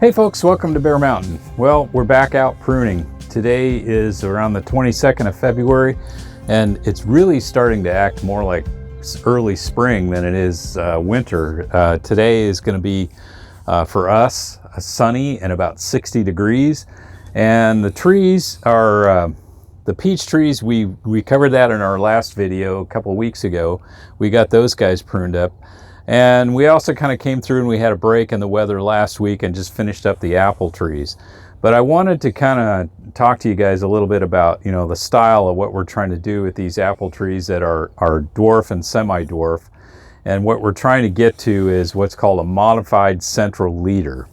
Hey folks, welcome to Bear Mountain. Well, we're back out pruning. Today is around the 22nd of February, and it's really starting to act more like early spring than it is winter. Today is going to be, for us, sunny and about 60 degrees. And the trees are, the peach trees, we covered that in our last video a couple weeks ago. We got those guys pruned up. And we also kind of came through and we had a break in the weather last week and just finished up the apple trees. But I wanted to kind of talk to you guys a little bit about, the style of what we're trying to do with these apple trees that are dwarf and semi-dwarf. And what we're trying to get to is what's called a modified central leader.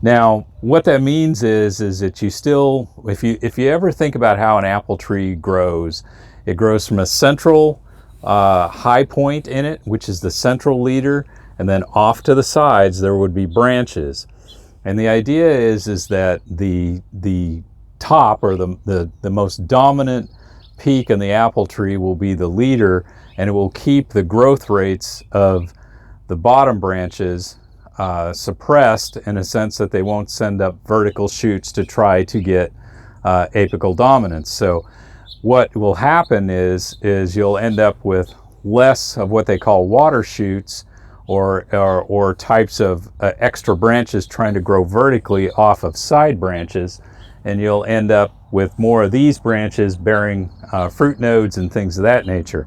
Now, what that means is that you still, if you ever think about how an apple tree grows, it grows from a central high point in it, which is the central leader, and then off to the sides there would be branches. And the idea is that the top, or the most dominant peak in the apple tree, will be the leader, and it will keep the growth rates of the bottom branches suppressed, in a sense that they won't send up vertical shoots to try to get apical dominance. So what will happen is you'll end up with less of what they call water shoots, or types of extra branches trying to grow vertically off of side branches, and you'll end up with more of these branches bearing fruit nodes and things of that nature.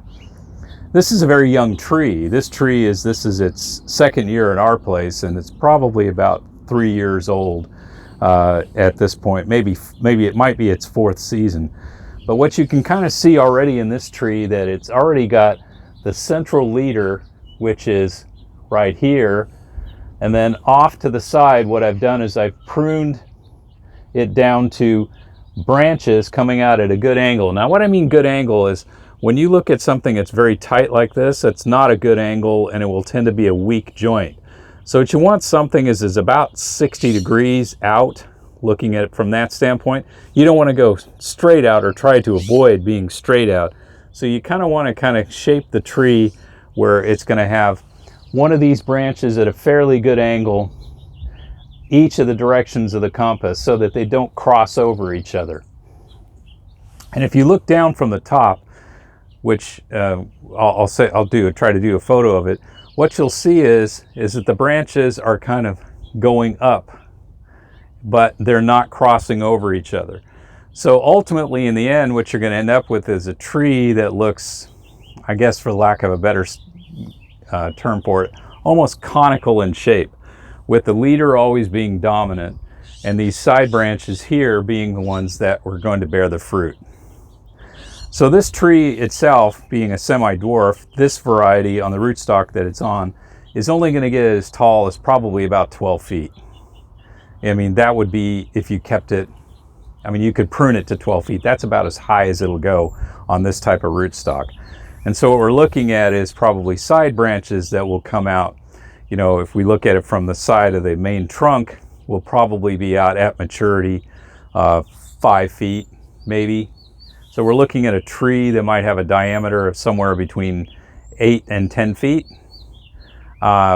This is a very young tree. This is its second year at our place, and it's probably about 3 years old at this point. Maybe it might be its fourth season. But what you can kind of see already in this tree, that it's already got the central leader, which is right here. And then off to the side, what I've done is I've pruned it down to branches coming out at a good angle. Now, what I mean good angle is when you look at something that's very tight like this, it's not a good angle, and it will tend to be a weak joint. So what you want something is about 60 degrees out. Looking at it from that standpoint, you don't want to go straight out or try to avoid being straight out. So you kind of want to shape the tree where it's going to have one of these branches at a fairly good angle each of the directions of the compass, so that they don't cross over each other. And if you look down from the top, which I'll try to do a photo of it, what you'll see is that the branches are kind of going up, but they're not crossing over each other. So ultimately, in the end, what you're going to end up with is a tree that looks, I guess for lack of a better term for it, almost conical in shape, with the leader always being dominant, and these side branches here being the ones that were going to bear the fruit. So this tree itself, being a semi-dwarf, this variety on the rootstock that it's on, is only going to get as tall as probably about 12 feet. I mean, that would be if you kept it, you could prune it to 12 feet. That's about as high as it'll go on this type of rootstock. And so what we're looking at is probably side branches that will come out. If we look at it from the side of the main trunk, will probably be out at maturity 5 feet, maybe. So we're looking at a tree that might have a diameter of somewhere between 8 and 10 feet,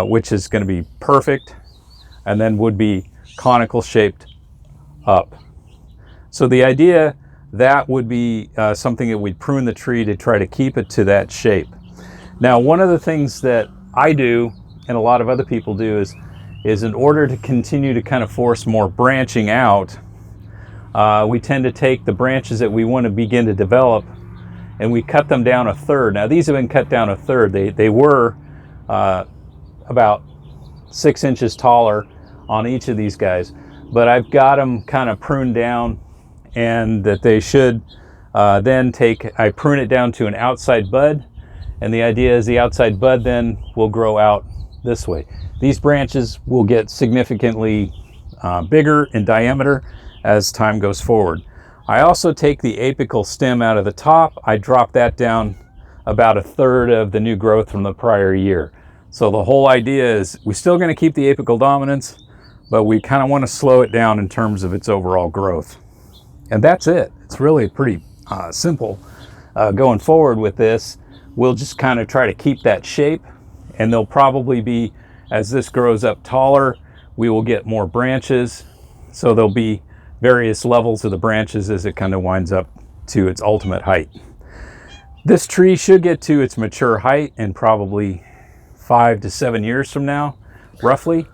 which is going to be perfect, and then would be conical shaped up. So the idea, that would be something that we'd prune the tree to try to keep it to that shape. Now, one of the things that I do, and a lot of other people do, is in order to continue to kind of force more branching out, we tend to take the branches that we want to begin to develop, and we cut them down a third. Now, these have been cut down a third. They were about 6 inches taller on each of these guys, but I've got them kind of pruned down, and that they should then I prune it down to an outside bud, and the idea is the outside bud then will grow out this way. These branches will get significantly bigger in diameter as time goes forward. I also take the apical stem out of the top. I drop that down about a third of the new growth from the prior year. So the whole idea is we're still going to keep the apical dominance, but we kind of want to slow it down in terms of its overall growth. And that's it. It's really pretty simple. Going forward with this, we'll just kind of try to keep that shape, and they'll probably be, as this grows up taller, we will get more branches. So there'll be various levels of the branches as it kind of winds up to its ultimate height. This tree should get to its mature height in probably 5 to 7 years from now, roughly.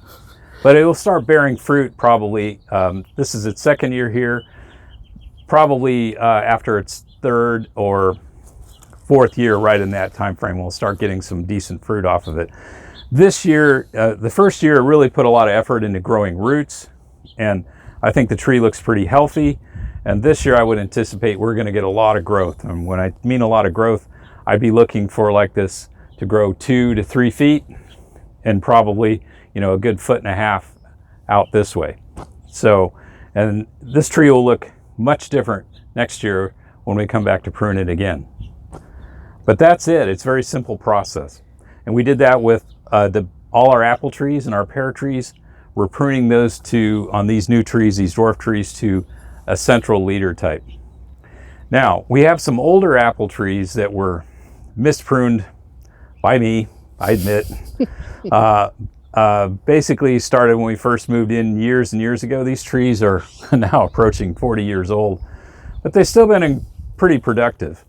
But it will start bearing fruit probably, this is its second year here, probably after its third or fourth year, right in that time frame, we'll start getting some decent fruit off of it. This year, the first year, really put a lot of effort into growing roots, and I think the tree looks pretty healthy. And this year I would anticipate we're going to get a lot of growth. And when I mean a lot of growth, I'd be looking for like this to grow 2 to 3 feet and probably, you know, a good 1.5 feet out this way. So, and this tree will look much different next year when we come back to prune it again. But that's it. It's a very simple process. And we did that with all our apple trees and our pear trees. We're pruning those on these new trees, these dwarf trees, to a central leader type. Now, we have some older apple trees that were mispruned by me, I admit. Basically started when we first moved in years and years ago. These trees are now approaching 40 years old, but they've still been pretty productive.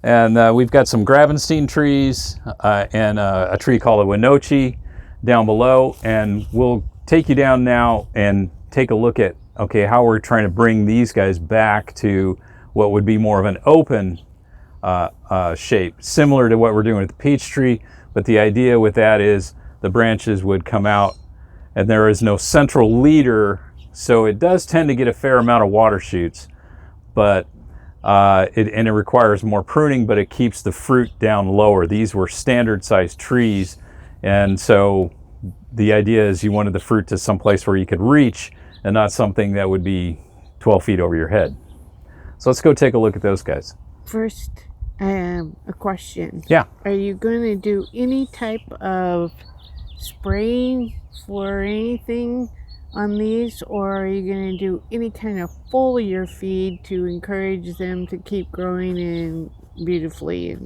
And we've got some Gravenstein trees and a tree called a Winochi down below. And we'll take you down now and take a look at, okay, how we're trying to bring these guys back to what would be more of an open shape, similar to what we're doing with the peach tree. But the idea with that is the branches would come out and there is no central leader. So it does tend to get a fair amount of water shoots, but it requires more pruning, but it keeps the fruit down lower. These were standard sized trees. And so the idea is you wanted the fruit to some place where you could reach and not something that would be 12 feet over your head. So let's go take a look at those guys. First, a question. Yeah. Are you going to do any type of spraying for anything on these, or are you going to do any kind of foliar feed to encourage them to keep growing and beautifully?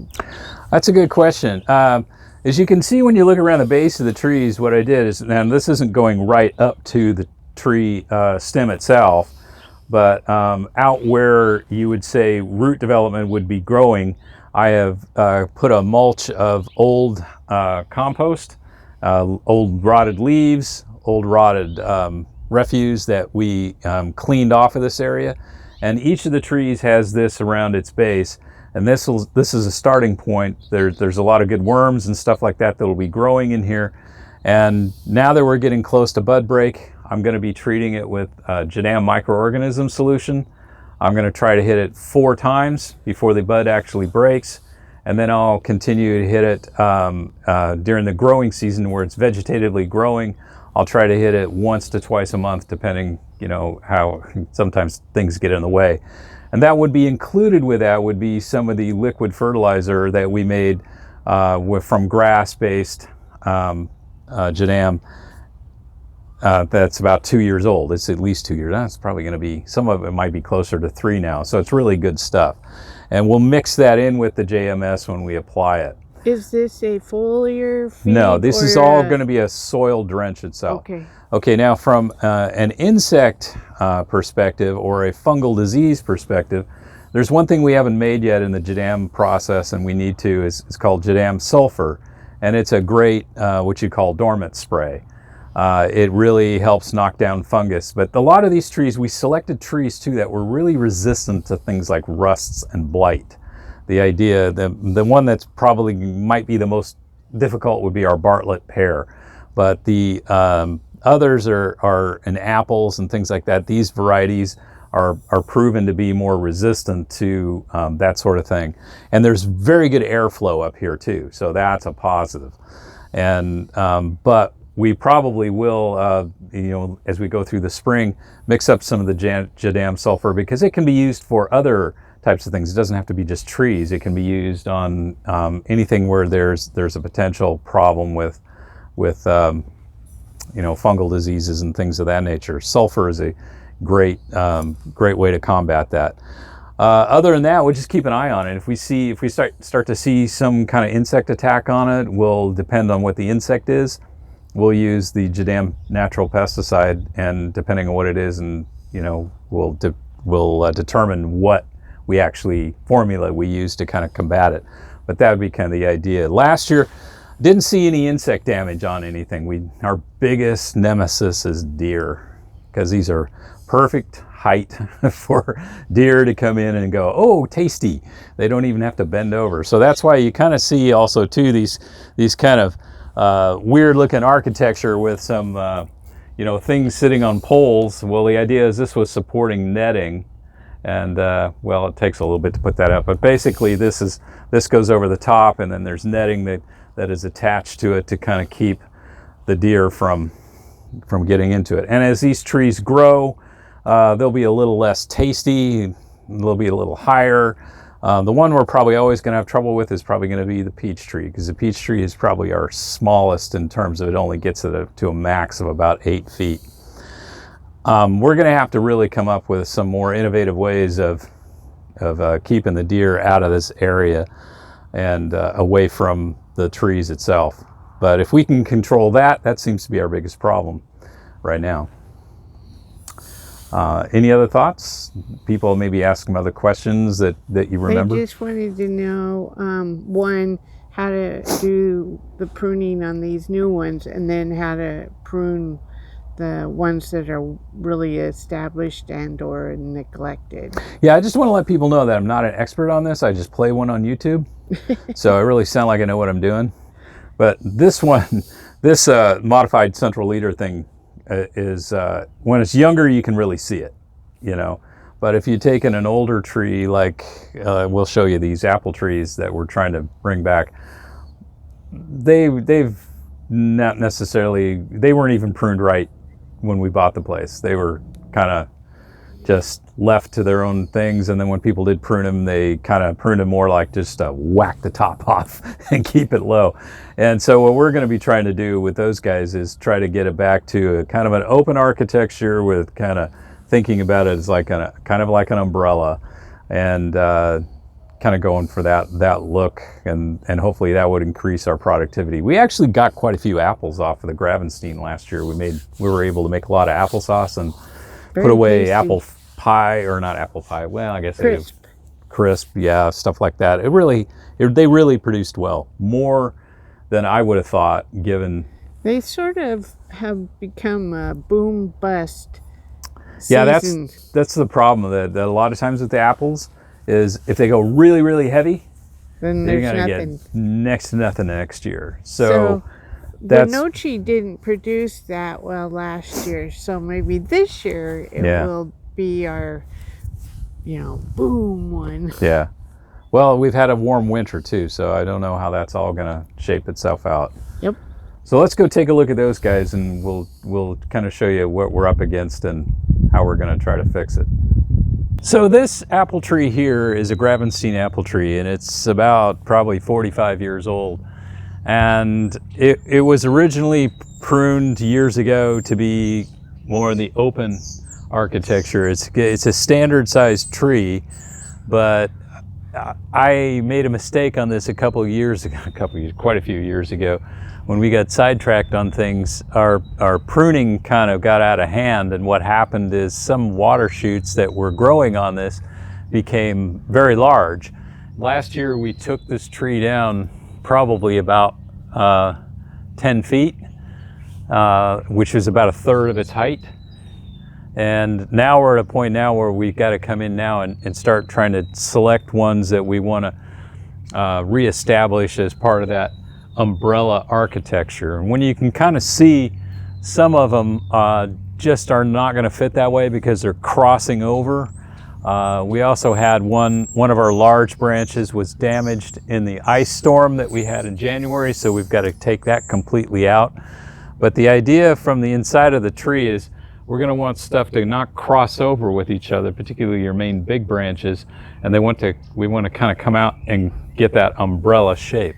That's a good question. As you can see when you look around the base of the trees, what I did is, now this isn't going right up to the tree stem itself, but out where you would say root development would be growing, I have put a mulch of old compost, old rotted leaves, old rotted refuse that we cleaned off of this area. And each of the trees has this around its base. And this is a starting point. There's a lot of good worms and stuff like that will be growing in here. And now that we're getting close to bud break, I'm going to be treating it with Jadam microorganism solution. I'm going to try to hit it 4 times before the bud actually breaks. And then I'll continue to hit it during the growing season where it's vegetatively growing. I'll try to hit it once to twice a month, depending, you know, how sometimes things get in the way. And that would be included with that would be some of the liquid fertilizer that we made from grass-based Jadam. That's about 2 years old. It's at least 2 years. That's probably going to be, some of it might be closer to 3 now. So it's really good stuff. And we'll mix that in with the JMS when we apply it. Is this a foliar feed? No, this is all going to be a soil drench itself. Okay. Okay, now from an insect perspective or a fungal disease perspective, there's one thing we haven't made yet in the Jadam process, and we need to, it's called Jadam sulfur. And it's a great, what you call dormant spray. It really helps knock down fungus. But a lot of these trees, we selected trees too that were really resistant to things like rusts and blight. The idea, the one that's probably might be the most difficult would be our Bartlett pear. But the others are in apples and things like that. These varieties are proven to be more resistant to that sort of thing. And there's very good airflow up here too. So that's a positive. And, but we probably will, you know, as we go through the spring, mix up some of the Jadam sulfur because it can be used for other types of things. It doesn't have to be just trees. It can be used on anything where there's a potential problem with you know, fungal diseases and things of that nature. Sulfur is a great way to combat that. Other than that, we'll just keep an eye on it. If we start to see some kind of insect attack on it, will depend on what the insect is. we'll use the Jadam natural pesticide, and depending on what it is, and we'll determine what formula we use to kind of combat it. But that would be kind of the idea. Last year, didn't see any insect damage on anything. Our biggest nemesis is deer, because these are perfect height for deer to come in and go, oh, tasty. They don't even have to bend over. So that's why you kind of see also too these kind of weird looking architecture with some things sitting on poles. Well, the idea is this was supporting netting, and well, it takes a little bit to put that up, but basically this goes over the top, and then there's netting that is attached to it to kind of keep the deer from getting into it. And as these trees grow, they'll be a little less tasty, they'll be a little higher. The one we're probably always going to have trouble with is probably going to be the peach tree, because the peach tree is probably our smallest in terms of it only gets to a max of about 8 feet. We're going to have to really come up with some more innovative ways of keeping the deer out of this area and away from the trees itself. But if we can control that seems to be our biggest problem right now. Any other thoughts? People maybe ask some other questions that you remember? I just wanted to know, one, how to do the pruning on these new ones, and then how to prune the ones that are really established and or neglected. Yeah, I just want to let people know that I'm not an expert on this. I just play one on YouTube. So I really sound like I know what I'm doing. But this modified central leader thing is when it's younger, you can really see it, But if you take in an older tree, like we'll show you these apple trees that we're trying to bring back, they've not necessarily, they weren't even pruned right when we bought the place. They were kind of just left to their own things, and then when people did prune them, they kind of pruned them more like just to whack the top off and keep it low. And so what we're going to be trying to do with those guys is try to get it back to a kind of an open architecture, with kind of thinking about it as like kind of like an umbrella, and kind of going for that look, and hopefully that would increase our productivity. We actually got quite a few apples off of the Gravenstein last year. We were able to make a lot of applesauce and put away tasty. Apple pie, or not apple pie. Well, I guess crisp, yeah, stuff like that. They really produced well, more than I would have thought, given they sort of have become a boom bust. Yeah, that's the problem that a lot of times with the apples is if they go really, really heavy, then they're there's going to nothing. get next to nothing next year. So the Nochi didn't produce that well last year, so maybe this year it will be our, boom one. Yeah. Well, we've had a warm winter too, so I don't know how that's all going to shape itself out. Yep. So let's go take a look at those guys, and we'll kind of show you what we're up against and how we're going to try to fix it. So this apple tree here is a Gravenstein apple tree, and it's about probably 45 years old. And it was originally pruned years ago to be more in the open architecture. It's a standard sized tree, but I made a mistake on this quite a few years ago. When we got sidetracked on things, our pruning kind of got out of hand, and what happened is some water shoots that were growing on this became very large. Last year we took this tree down probably about 10 feet, which is about a third of its height. And now we're at a point now where we've got to come in now and start trying to select ones that we want to reestablish as part of that umbrella architecture. And when you can kind of see some of them just are not going to fit that way because they're crossing over. We also had one of our large branches was damaged in the ice storm that we had in January, so we've got to take that completely out. But the idea from the inside of the tree is we're going to want stuff to not cross over with each other, particularly your main big branches, and we want to kind of come out and get that umbrella shape.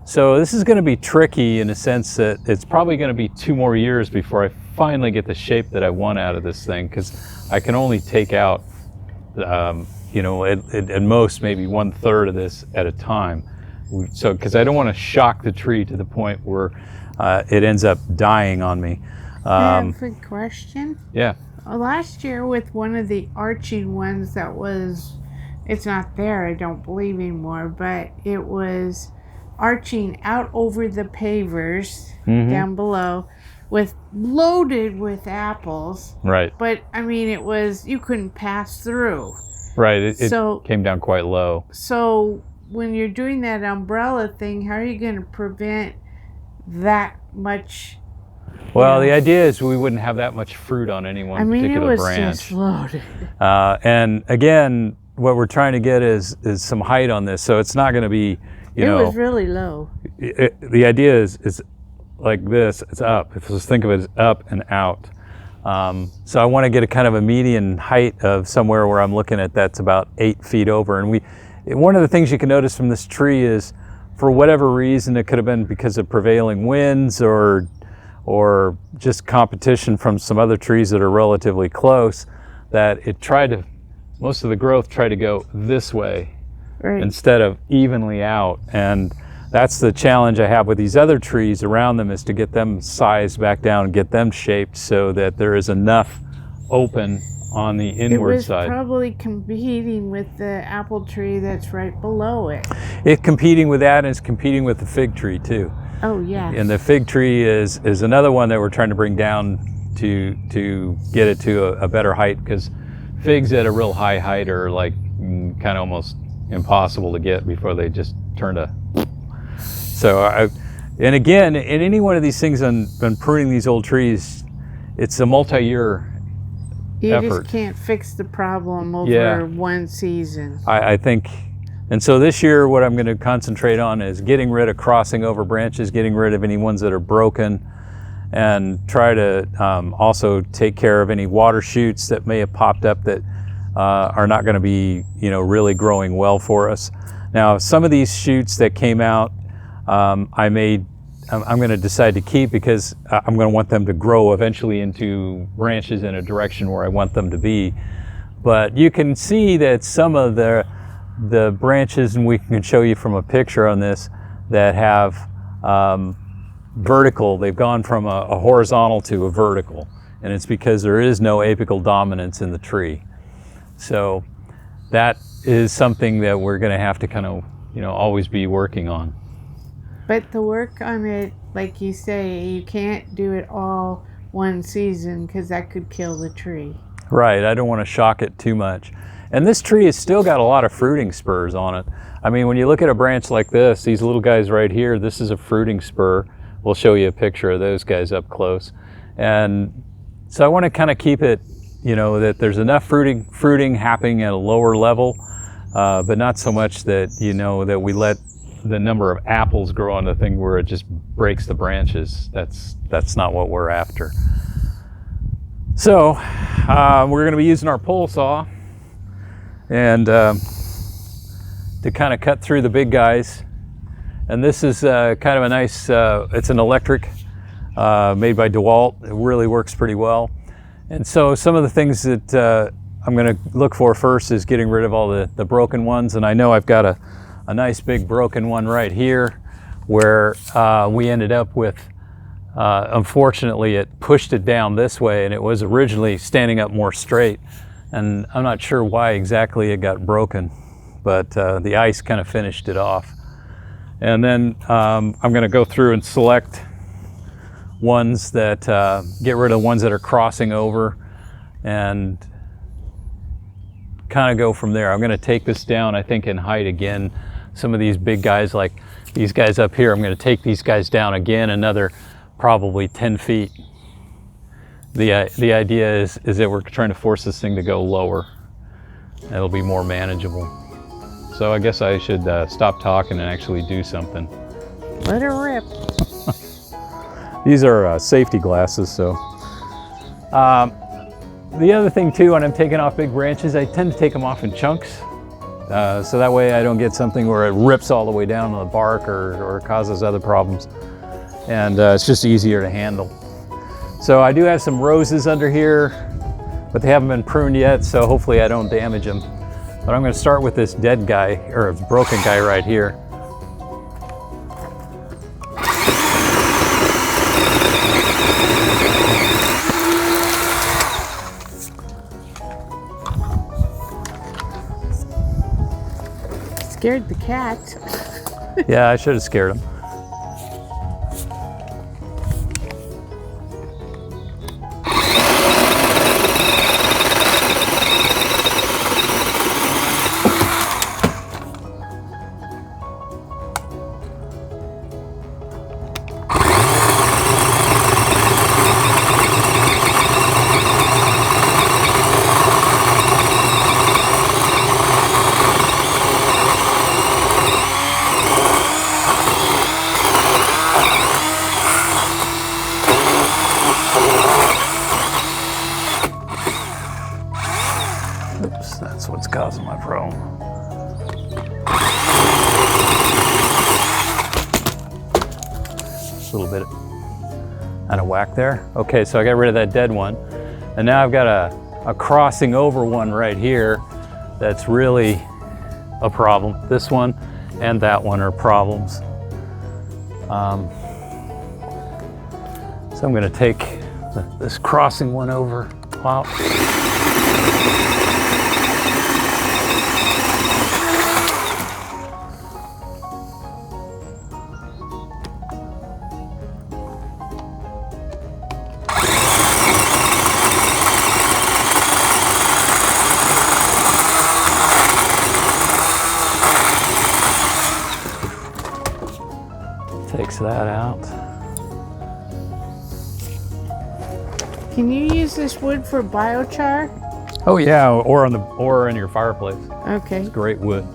So this is going to be tricky in the sense that it's probably going to be 2 more years before I finally get the shape that I want out of this thing, because I can only take out at most maybe 1/3 of this at a time So, because I don't want to shock the tree to the point where it ends up dying on me. I have a question. Yeah. Last year with one of the arching ones that was, it's not there, I don't believe anymore, but it was arching out over the pavers down below, loaded with apples. Right. But I mean, it was, you couldn't pass through. Right. It came down quite low. So when you're doing that umbrella thing, how are you going to prevent that much? Well, the idea is we wouldn't have that much fruit on any one particular branch. It was just loaded. And again, what we're trying to get is some height on this, so it's not going to be, you know. It was really low. The idea is like this. It's up. If let's think of it as up and out. So I want to get a kind of a median height of somewhere where I'm looking at that's about 8 feet over. And one of the things you can notice from this tree is, for whatever reason, it could have been because of prevailing winds or just competition from some other trees that are relatively close, that most of the growth tried to go this way instead of evenly out. And that's the challenge I have with these other trees around them, is to get them sized back down and get them shaped so that there is enough open on the inward side. It was probably competing with the apple tree that's right below it. It's competing with that, and it's competing with the fig tree too. Oh, yeah. And the fig tree is another one that we're trying to bring down to get it to a better height, because figs at a real high height are like kind of almost impossible to get before they just turn to. So, and again, in any one of these things on pruning these old trees, it's a multi-year effort. You just can't fix the problem over one season. I think. And so this year, what I'm going to concentrate on is getting rid of crossing over branches, getting rid of any ones that are broken, and try to also take care of any water shoots that may have popped up that are not going to be, really growing well for us. Now, some of these shoots that came out, I'm going to decide to keep, because I'm going to want them to grow eventually into branches in a direction where I want them to be. But you can see that some of the branches, and we can show you from a picture on this, that have vertical, they've gone from a horizontal to a vertical, and it's because there is no apical dominance in the tree. So that is something that we're going to have to kind of, always be working on. But the work on it, like you say, you can't do it all one season, because that could kill the tree. Right, I don't want to shock it too much. And this tree has still got a lot of fruiting spurs on it. I mean, when you look at a branch like this, these little guys right here, this is a fruiting spur. We'll show you a picture of those guys up close. And so I want to kind of keep it, that there's enough fruiting happening at a lower level, but not so much that, that we let the number of apples grow on the thing where it just breaks the branches. That's not what we're after. So we're going to be using our pole saw and to kind of cut through the big guys. And this is kind of a nice, it's an electric made by DeWalt. It really works pretty well. And so some of the things that I'm going to look for first is getting rid of all the broken ones. And I know I've got a nice big broken one right here where we ended up with, unfortunately, it pushed it down this way, and it was originally standing up more straight. And I'm not sure why exactly it got broken, but the ice kind of finished it off. And then I'm going to go through and select ones that, get rid of the ones that are crossing over, and kind of go from there. I'm going to take this down, I think, in height again. Some of these big guys, like these guys up here, I'm going to take these guys down again another probably 10 feet. The idea is that we're trying to force this thing to go lower. It'll be more manageable. So I guess I should stop talking and actually do something. Let her rip. These are safety glasses, so. The other thing too, when I'm taking off big branches, I tend to take them off in chunks. So that way I don't get something where it rips all the way down to the bark or causes other problems. And it's just easier to handle. So I do have some roses under here, but they haven't been pruned yet, so hopefully I don't damage them. But I'm going to start with this dead guy, or broken guy right here. scared the cats. Yeah, I should have scared him. Oops, that's what's causing my problem. A little bit out of whack there. Okay, so I got rid of that dead one. And now I've got a crossing over one right here that's really a problem. This one and that one are problems. So I'm gonna take this crossing one over. Wow. Takes that out. Can you use this wood for biochar? Oh yeah, or in your fireplace. Okay. It's great wood.